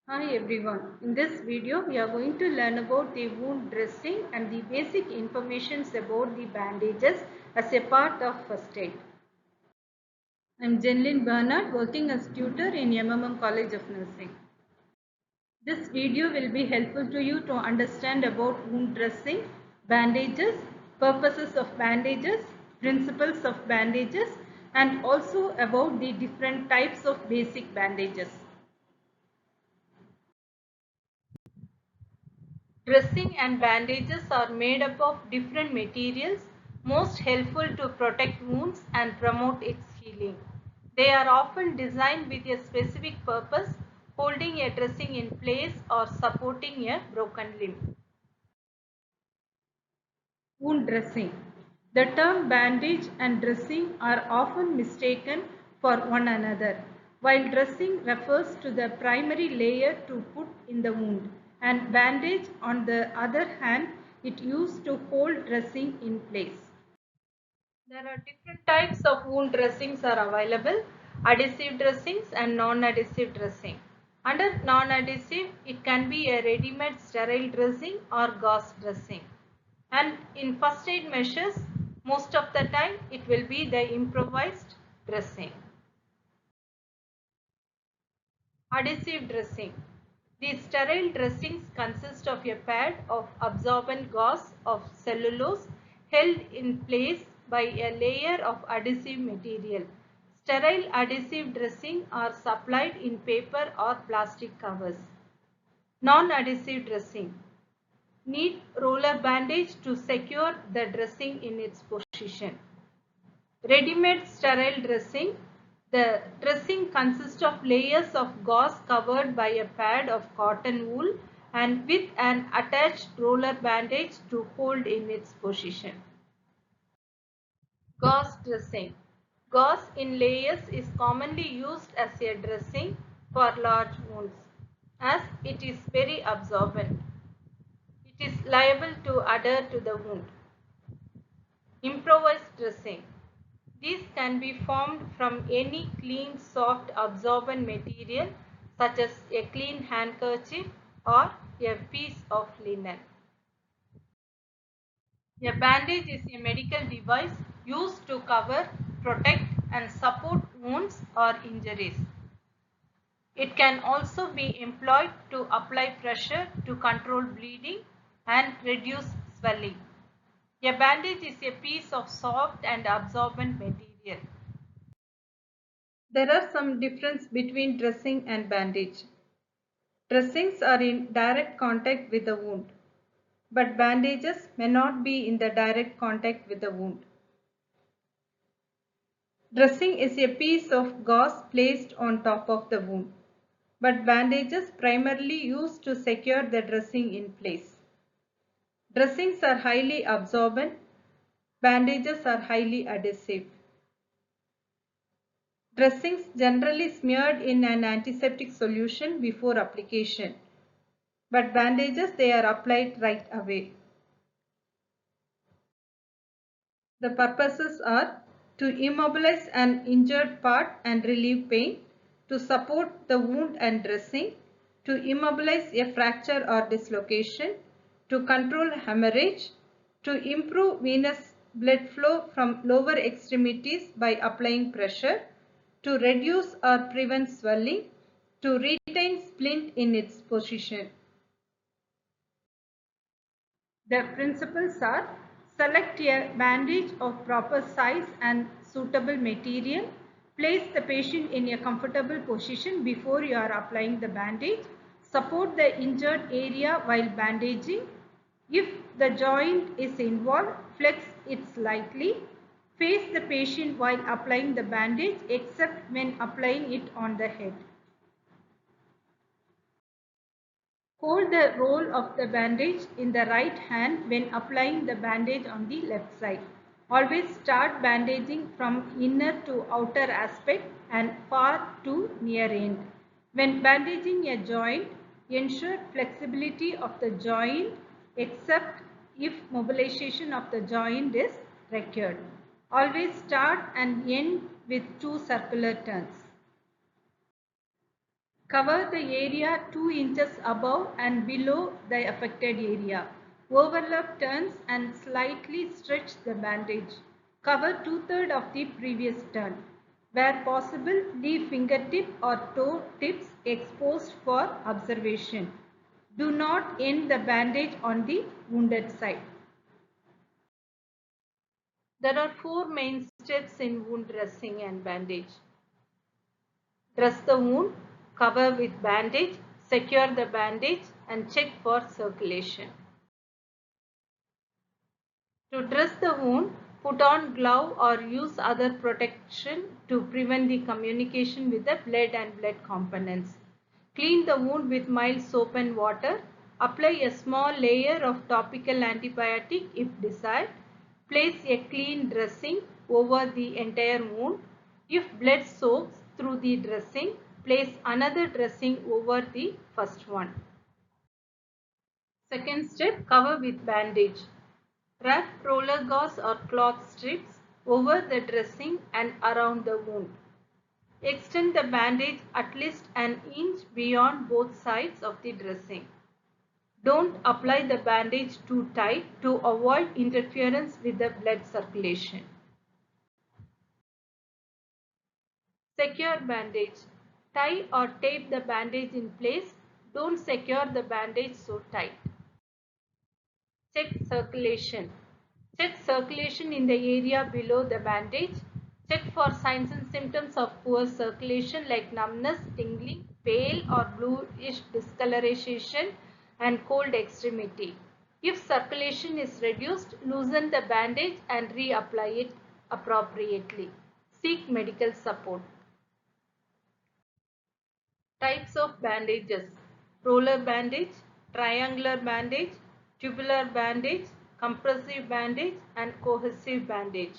Hi everyone. In this video, we are going to learn about the wound dressing and the basic informations about the bandages as a part of first aid. I am Jenlyn Bernard, working as tutor in College of Nursing. This video will be helpful to you to understand about wound dressing, bandages, purposes of bandages, principles of bandages, and also about the different types of basic bandages. Dressing and bandages are made up of different materials, most helpful to protect wounds and promote its healing. They are often designed with a specific purpose, holding a dressing in place or supporting a broken limb. Wound dressing. The term bandage and dressing are often mistaken for one another. While dressing refers to the primary layer to put in the wound, and bandage, on the other hand, it used to hold dressing in place. There are different types of wound dressings are available: adhesive dressings and non-adhesive dressing. Under non-adhesive, it can be a ready-made sterile dressing or gauze dressing. And in first aid measures, most of the time it will be the improvised dressing. Adhesive dressing. These sterile dressings consist of a pad of absorbent gauze of cellulose held in place by a layer of adhesive material. Sterile adhesive dressing are supplied in paper or plastic covers. Non-adhesive dressing. Need roller bandage to secure the dressing in its position. Ready-made sterile dressing. The dressing consists of layers of gauze covered by a pad of cotton wool and with an attached roller bandage to hold in its position. Gauze dressing. Gauze in layers is commonly used as a dressing for large wounds as it is very absorbent. It is liable to adhere to the wound. Improvised dressing. These can be formed from any clean, soft, absorbent material such as a clean handkerchief or a piece of linen. A bandage is a medical device used to cover, protect, and support wounds or injuries. It can also be employed to apply pressure to control bleeding and reduce swelling. A bandage is a piece of soft and absorbent material. There are some difference between dressing and bandage. Dressings are in direct contact with the wound, but bandages may not be in the direct contact with the wound. Dressing is a piece of gauze placed on top of the wound, but bandages primarily used to secure the dressing in place. Dressings are highly absorbent, bandages are highly adhesive. Dressings generally smeared in an antiseptic solution before application, but bandages they are applied right away. The purposes are to immobilize an injured part and relieve pain, to support the wound and dressing, to immobilize a fracture or dislocation, to control hemorrhage, to improve venous blood flow from lower extremities by applying pressure, to reduce or prevent swelling, to retain splint in its position. The principles are: select a bandage of proper size and suitable material. Place the patient in a comfortable position before you are applying the bandage. Support the injured area while bandaging. If the joint is involved, flex it slightly. Face the patient while applying the bandage except when applying it on the head. Hold the roll of the bandage in the right hand when applying the bandage on the left side. Always start bandaging from inner to outer aspect and far to near end. When bandaging a joint, ensure flexibility of the joint except if mobilization of the joint is required. Always start and end with two circular turns. Cover the area 2 inches above and below the affected area. Overlap turns and slightly stretch the bandage. Cover 2/3 of the previous turn. Where possible, leave fingertip or toe tips exposed for observation. Do not end the bandage on the wounded side. There are 4 main steps in wound dressing and bandage. Dress the wound, cover with bandage, secure the bandage and check for circulation. To dress the wound, put on glove or use other protection to prevent the communication with the blood and blood components. Clean the wound with mild soap and water. Apply a small layer of topical antibiotic if desired. Place a clean dressing over the entire wound. If blood soaks through the dressing, place another dressing over the first one. Second step, cover with bandage. Wrap roller gauze or cloth strips over the dressing and around the wound. Extend the bandage at least an inch beyond both sides of the dressing. Don't apply the bandage too tight to avoid interference with the blood circulation. Secure bandage. Tie or tape the bandage in place. Don't secure the bandage so tight. Check circulation. Check circulation in the area below the bandage. Check for signs and symptoms of poor circulation like numbness, tingling, pale or bluish discoloration and cold extremity. If circulation is reduced, loosen the bandage and reapply it appropriately. Seek medical support. Types of bandages: roller bandage, triangular bandage, tubular bandage, compressive bandage and cohesive bandage.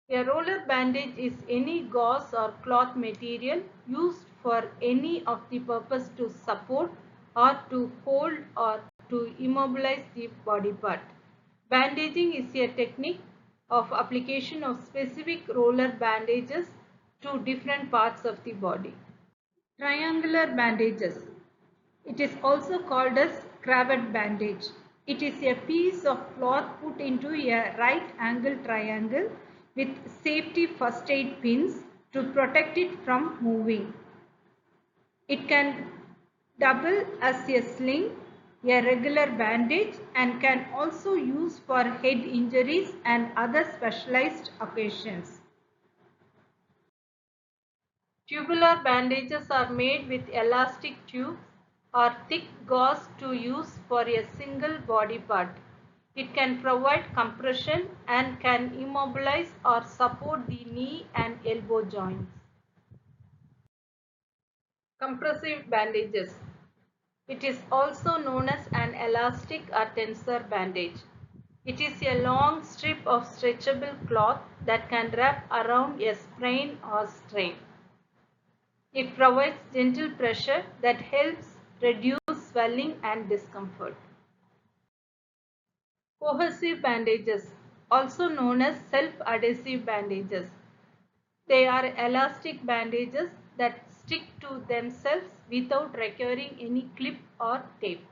A roller bandage is any gauze or cloth material used for any of the purpose to support or to hold or to immobilize the body part. Bandaging is a technique of application of specific roller bandages to different parts of the body. Triangular bandages. It is also called as cravat bandage. It is a piece of cloth put into a right angle triangle with safety first aid pins to protect it from moving. It can double as a sling, a regular bandage, and can also use for head injuries and other specialized occasions. Tubular bandages are made with elastic tubes or thick gauze to use for a single body part. It can provide compression and can immobilize or support the knee and elbow joints. Compressive bandages. It is also known as an elastic or tensor bandage. It is a long strip of stretchable cloth that can wrap around a sprain or strain. It provides gentle pressure that helps reduce swelling and discomfort. Cohesive bandages, also known as self-adhesive bandages. They are elastic bandages that stick to themselves without requiring any clip or tape.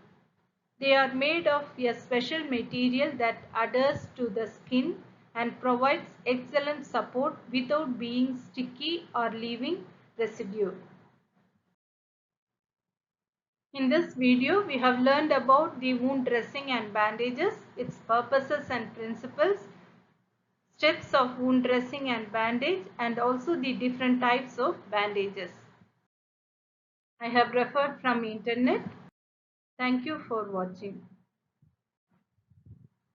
They are made of a special material that adheres to the skin and provides excellent support without being sticky or leaving residue. In this video, we have learned about the wound dressing and bandages, its purposes and principles, steps of wound dressing and bandage, and also the different types of bandages. I have referred from internet. Thank you for watching.